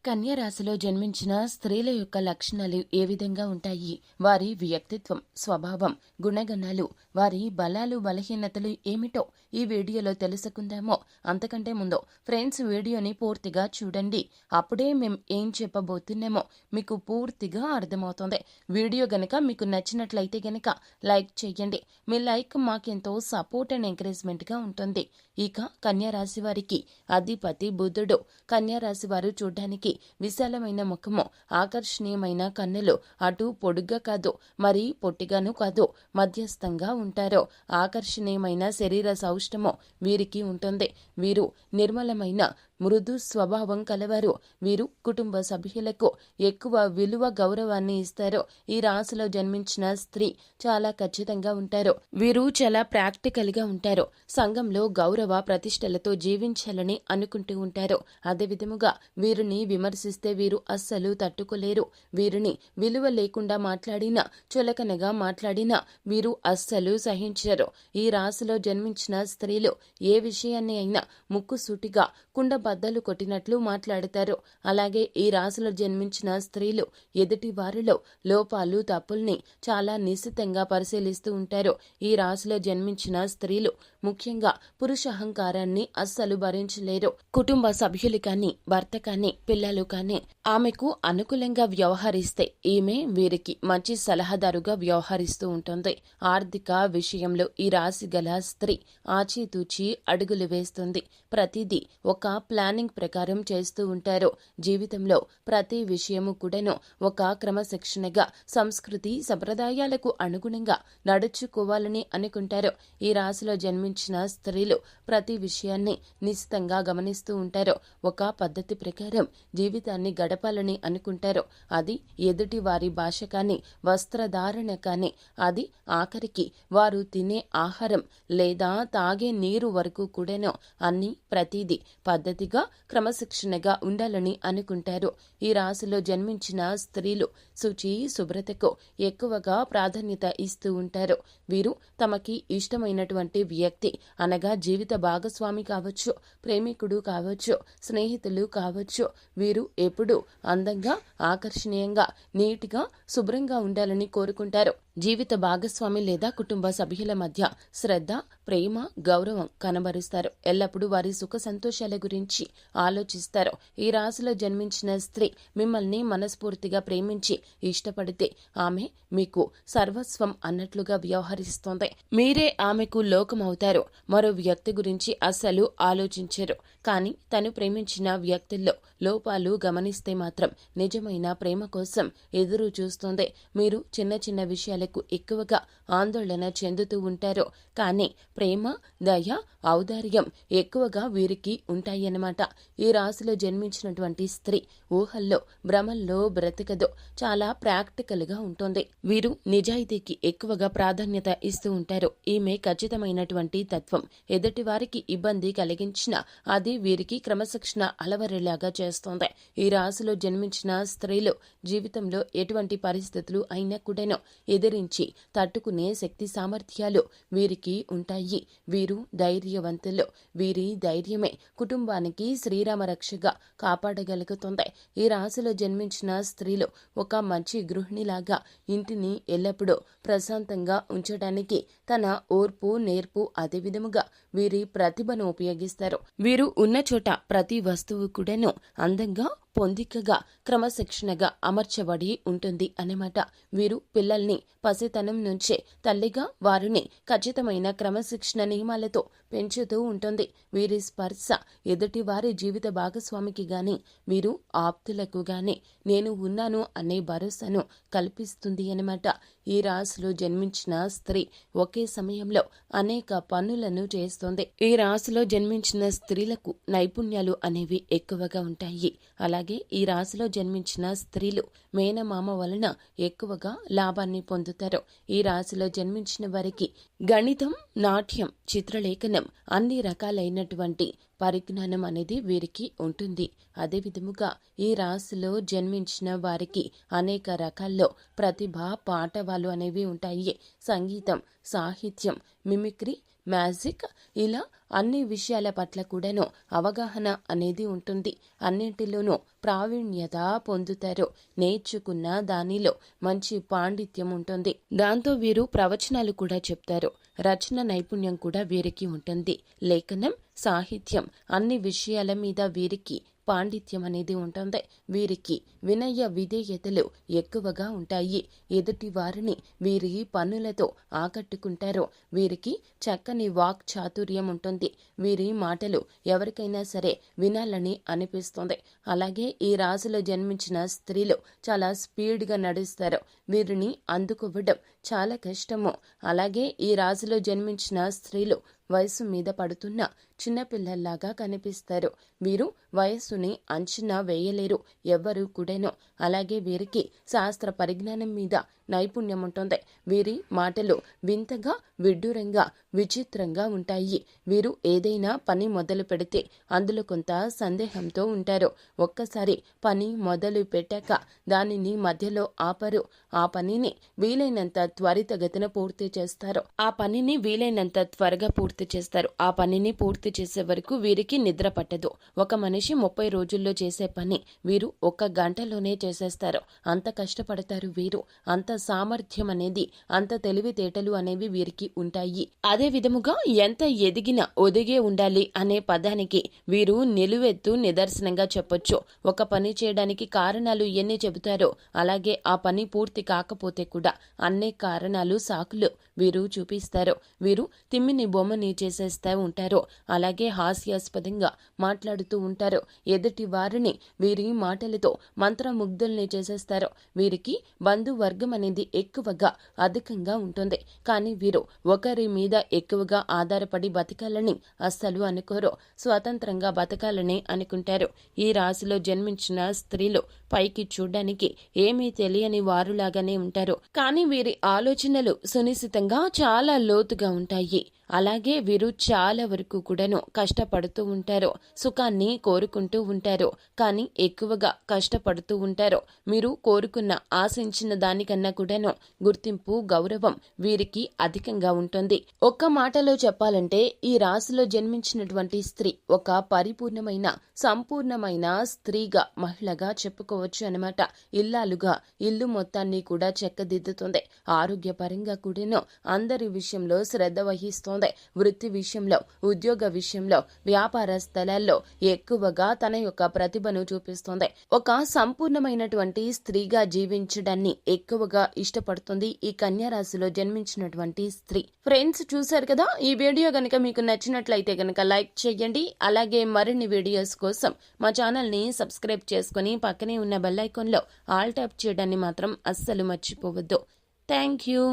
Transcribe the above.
కన్య రాశిలో జన్మించిన స్త్రీల యొక్క లక్షణాలు ఏ విధంగా ఉంటాయి, వారి వ్యక్తిత్వం, స్వభావం, గుణగణాలు, వారి బలాలు బలహీనతలు ఏమిటో ఈ వీడియోలో తెలుసుకుందామో. అంతకంటే ముందు ఫ్రెండ్స్, వీడియోని పూర్తిగా చూడండి. అప్పుడే మేం ఏం చెప్పబోతున్నామో మీకు పూర్తిగా అర్థమవుతుంది. వీడియో గనక మీకు నచ్చినట్లయితే గనక లైక్ చేయండి. మీ లైక్ మాకెంతో సపోర్ట్ అండ్ ఎంకరేజ్మెంట్గా ఉంటుంది. ఇక కన్యా రాశి వారికి అధిపతి బుధుడు. కన్యా రాశి వారు చూడ్డానికి విశాలమైన ముఖము, ఆకర్షణీయమైన కన్నులు, అటు పొడుగ్గా కాదు మరి పొట్టిగాను కాదు, మధ్యస్థంగా ఉంటారు. ఆకర్షణీయమైన శరీర సౌష్ఠము వీరికి ఉంటుంది. వీరు నిర్మలమైన మృదు స్వభావం కలవారు. వీరు కుటుంబ సభ్యులకు ఎక్కువ విలువ గౌరవాన్ని ఇస్తారు. ఈ రాశిలో జన్మించిన స్త్రీ చాలా ఖచ్చితంగా ఉంటారు. వీరు చాలా ప్రాక్టికల్ గా ఉంటారు. సంఘంలో గౌరవ ప్రతిష్టలతో జీవించాలని అనుకుంటూ ఉంటారు. అదే విధముగా వీరిని విమర్శిస్తే వీరు అస్సలు తట్టుకోలేరు. వీరిని విలువ లేకుండా మాట్లాడినా, చులకనగా మాట్లాడినా వీరు అస్సలు సహించరు. ఈ రాశిలో జన్మించిన స్త్రీలు ఏ విషయాన్ని అయినా ముక్కుసూటిగా కుండ బద్దలు కొట్టినట్లు మాట్లాడతారు. అలాగే ఈ రాశిలో జన్మించిన స్త్రీలు ఎదుటి వారిలో లోపాలు, తప్పుల్ని చాలా నిశితంగా పరిశీలిస్తూ ఉంటారు. ఈ రాశిలో జన్మించిన స్త్రీలు ముఖ్యంగా పురుష అహంకారాన్ని అస్సలు భరించలేరు. కుటుంబ సభ్యులు కానీ, భర్త కానీ, పిల్లలు కానీ ఆమెకు అనుకూలంగా వ్యవహరిస్తే ఈమె వీరికి మంచి సలహాదారుగా వ్యవహరిస్తూ ఉంటుంది. ఆర్థిక విషయంలో ఈ రాశి గల స్త్రీ ఆచితూచి అడుగులు వేస్తుంది. ప్రతిదీ ఒక ప్లానింగ్ ప్రకారం చేస్తూ ఉంటారు. జీవితంలో ప్రతి విషయము కూడాను ఒక క్రమశిక్షణగా, సంస్కృతి సంప్రదాయాలకు అనుగుణంగా నడుచుకోవాలని అనుకుంటారు. ఈ రాశిలో జన్మించిన స్త్రీలు ప్రతి విషయాన్ని నిశితంగా గమనిస్తూ ఉంటారు. ఒక పద్ధతి ప్రకారం జీవితాన్ని గడపాలని అనుకుంటారు. అది ఎదుటి వారి భాష కానీ, వస్త్రధారణ కానీ, అది ఆఖరికి వారు తినే ఆహారం లేదా తాగే నీరు వరకు కూడాను అన్ని ప్రతిదీ పద్ధతిగా, క్రమశిక్షణగా ఉండాలని అనుకుంటారు. ఈ రాశిలో జన్మించిన స్త్రీలు శుచి, శుభ్రతకు ఎక్కువగా ప్రాధాన్యత ఇస్తూ ఉంటారు. వీరు తమకి ఇష్టమైనటువంటి వ్యక్తి అనగా జీవిత భాగస్వామి కావచ్చు, ప్రేమికుడు కావచ్చు, స్నేహితులు కావచ్చు, వీరు ఎప్పుడూ అందంగా, ఆకర్షణీయంగా, నీటిగా, శుభ్రంగా ఉండాలని కోరుకుంటారు. జీవిత భాగస్వామి లేదా కుటుంబ సభ్యుల మధ్య శ్రద్ధ, ప్రేమ, గౌరవం కనబరుస్తారు. ఎల్లప్పుడూ వారి సుఖ సంతోషాల గురించి ఆలోచిస్తారు. ఈ రాశిలో జన్మించిన స్త్రీ మిమ్మల్ని మనస్ఫూర్తిగా ప్రేమించి ఇష్టపడితే ఆమె మీకు సర్వస్వం అన్నట్లుగా వ్యవహరిస్తోంది. మీరే ఆమెకు లోకమవుతారు. మరో వ్యక్తి గురించి అస్సలు ఆలోచించరు. కానీ తను ప్రేమించిన వ్యక్తుల్లో లోపాలు గమనిస్తే మాత్రం నిజమైన ప్రేమ కోసం ఎదురు చూస్తుంది. మీరు చిన్న చిన్న విషయాలకు ఎక్కువగా ఆందోళన చెందుతూ ఉంటారు. కానీ ప్రేమ, దయ, ఔదార్యం ఎక్కువగా వీరికి ఉంటాయన్నమాట. ఈ రాశిలో జన్మించినటువంటి స్త్రీ ఊహల్లో, భ్రమల్లో బ్రతకదు. చాలా ప్రాక్టికల్ గా ఉంటుంది. వీరు నిజాయితీకి ఎక్కువగా ప్రాధాన్యత ఇస్తూ ఉంటారు. ఈమె ఖచ్చితమైనటువంటి తత్వం. ఎదుటి వారికి ఇబ్బంది కలిగించినా అది వీరికి క్రమశిక్షణ అలవరేలాగా చేస్తోంది. ఈ రాశిలో జన్మించిన స్త్రీలు జీవితంలో ఎటువంటి పరిస్థితులు అయినా కూడాను ఎదిరించి తట్టుకునే శక్తి సామర్థ్యాలు వీరికి ఉంటాయి. వీరు ధైర్యవంతులు. వీరి ధైర్యమే కుటుంబానికి శ్రీరామ రక్షగా కాపాడగలుగుతుంది. ఈ రాశిలో జన్మించిన స్త్రీలు ఒక మంచి గృహిణిలాగా ఇంటిని ఎల్లప్పుడూ ప్రశాంతంగా ఉంచడానికి తన ఓర్పు, నేర్పు, అదే విధముగా వీరి ప్రతిభను ఉపయోగిస్తారు. వీరు ఉన్న చోట ప్రతి వస్తువు కూడాను అందంగా, పొందికగా, క్రమశిక్షణగా అమర్చబడి ఉంటుంది అన్నమాట. వీరు పిల్లల్ని పసితనం నుంచే తల్లిగా వారిని ఖచ్చితమైన క్రమశిక్షణ నియమాలతో పెంచుతూ ఉంటుంది. వీరి స్పర్శ ఎదుటి వారి జీవిత భాగస్వామికి గాని, వీరు ఆప్తులకు గాని నేను ఉన్నాను అనే భరోసాను కల్పిస్తుంది అన్నమాట. ఈ రాశిలో జన్మించిన స్త్రీ ఒకే సమయంలో అనేక పనులను చేస్తుంది. ఈ రాశిలో జన్మించిన స్త్రీలకు నైపుణ్యాలు అనేవి ఎక్కువగా ఉంటాయి. అలాగే ఈ రాశిలో జన్మించిన స్త్రీలు మేనమామ వలన ఎక్కువగా లాభాన్ని పొందుతారు. ఈ రాశిలో జన్మించిన వారికి గణితం, నాట్యం, చిత్రలేఖనం అన్ని రకాలైనటువంటి పరిజ్ఞానం అనేది వీరికి ఉంటుంది. అదే విధముగా ఈ రాశిలో జన్మించిన వారికి అనేక రకాల్లో ప్రతిభ, పాటవాలు అనేవి ఉంటాయి. సంగీతం, సాహిత్యం, మిమిక్రీ, మ్యాజిక్, ఇలా అన్ని విషయాల పట్ల కూడాను అవగాహన అనేది ఉంటుంది. అన్నింటిలోనూ ప్రావీణ్యత పొందుతారు. నేర్చుకున్న దానిలో మంచి పాండిత్యం ఉంటుంది. దాంతో వీరు ప్రవచనాలు కూడా చెప్తారు. రచన నైపుణ్యం కూడా వీరికి ఉంటుంది. లేఖనం, సాహిత్యం అన్ని విషయాల మీద వీరికి పాండిత్యం అనేది ఉంటుంది. వీరికి వినయ విధేయతలు ఎక్కువగా ఉంటాయి. ఎదుటి వారిని వీరి పనులతో ఆకట్టుకుంటారు. వీరికి చక్కని వాక్ చాతుర్యం ఉంటుంది. వీరి మాటలు ఎవరికైనా సరే వినాలని అనిపిస్తుంది. అలాగే ఈ రాశిలో జన్మించిన స్త్రీలు చాలా స్పీడ్గా నడుస్తారు. వీరిని అందుకోవడం చాలా కష్టము. అలాగే ఈ రాశిలో జన్మించిన స్త్రీలు వయసు మీద పడుతున్న చిన్నపిల్లల్లాగా కనిపిస్తారు. వీరు వయస్సుని అంచనా వేయలేరు ఎవ్వరూ కూడాను. అలాగే వీరికి శాస్త్ర పరిజ్ఞానం మీద నైపుణ్యం ఉంటుంది. వీరి మాటలు వింతగా, విడ్డూరంగా, విచిత్రంగా ఉంటాయి. వీరు ఏదైనా పని మొదలు పెడితే అందులో కొంత సందేహంతో ఉంటారు. ఒక్కసారి పని మొదలు పెట్టాక దానిని మధ్యలో ఆపరు. ఆ పనిని వీలైనంత త్వరితగతిన పూర్తి చేస్తారు. ఆ పనిని వీలైనంత త్వరగా పూర్తి చేస్తారు. ఆ పనిని పూర్తి చేసే వరకు వీరికి నిద్ర పట్టదు. ఒక మనిషి 30 రోజుల్లో చేసే పని వీరు 1 గంటలోనే చేసేస్తారు. అంత కష్టపడతారు వీరు. అంత సామర్థ్యం అనేది, అంత తెలివితేటలు అనేవి వీరికి ఉంటాయి. అదే విధముగా ఎంత ఎదిగినా ఒదిగే ఉండాలి అనే పదానికి వీరు నిలువెత్తు నిదర్శనంగా చెప్పొచ్చు. ఒక పని చేయడానికి కారణాలు ఎన్ని చెబుతారో అలాగే ఆ పని పూర్తి కాకపోతే కూడా అన్ని కారణాలు, సాకులు వీరు చూపిస్తారు. వీరు తిమ్మిని బొమ్మని చేసేస్తూ ఉంటారు. అలాగే హాస్యాస్పదంగా మాట్లాడుతూ ఉంటారు. ఎదుటి వారిని వీరి మాటలతో మంత్రముగ్ధుల్ని చేసేస్తారు. వీరికి బంధువర్గం అనేది ఎక్కువగా అధికంగా ఉంటుంది. కానీ వీరు ఒకరి మీద ఎక్కువగా ఆధారపడి బతకాలని అస్సలు అనుకోరు. స్వతంత్రంగా బతకాలని అనుకుంటారు. ఈ రాశిలో జన్మించిన స్త్రీలు పైకి చూడ్డానికి ఏమీ తెలియని వారులాగానే ఉంటారు. కానీ వీరి ఆలోచనలు సునిశ్చితంగా చాలా లోతుగా ఉంటాయి. అలాగే వీరు చాలా వరకు కూడాను కష్టపడుతూ ఉంటారు. సుఖాన్ని కోరుకుంటూ ఉంటారు. కానీ ఎక్కువగా కష్టపడుతూ ఉంటారు. మీరు కోరుకున్న, ఆశించిన దానికన్నా కూడాను గుర్తింపు, గౌరవం వీరికి అధికంగా ఉంటుంది. ఒక్క మాటలో చెప్పాలంటే ఈ రాశిలో జన్మించినటువంటి స్త్రీ ఒక పరిపూర్ణమైన, సంపూర్ణమైన స్త్రీగా, మహిళగా చెప్పుకోవచ్చు అన్నమాట. ఇల్లాలుగా ఇల్లు మొత్తాన్ని కూడా చెక్కదిద్దుతుంది. ఆరోగ్యపరంగా కూడాను అందరి విషయంలో శ్రద్ధ వహిస్తోంది. వృత్తి విషయంలో, ఉద్యోగ విషయంలో, వ్యాపార స్థలాల్లో ఎక్కువగా తన యొక్క ప్రతిభను చూపిస్తుంది. ఒక సంపూర్ణమైనటువంటి స్త్రీగా జీవించడాన్ని ఎక్కువగా ఇష్టపడుతుంది ఈ కన్యా రాశిలో జన్మించినటువంటి స్త్రీ. ఫ్రెండ్స్, చూశారు కదా, ఈ వీడియో గనుక మీకు నచ్చినట్లయితే గనుక లైక్ చేయండి. అలాగే మరిన్ని వీడియోస్ కోసం మా ఛానల్ ని సబ్స్క్రైబ్ చేసుకుని పక్కనే ఉన్న బెల్ ఐకాన్ లో ఆల్ ట్యాప్ చేయడాన్ని మాత్రం అస్సలు మర్చిపోవద్దు. Thank you.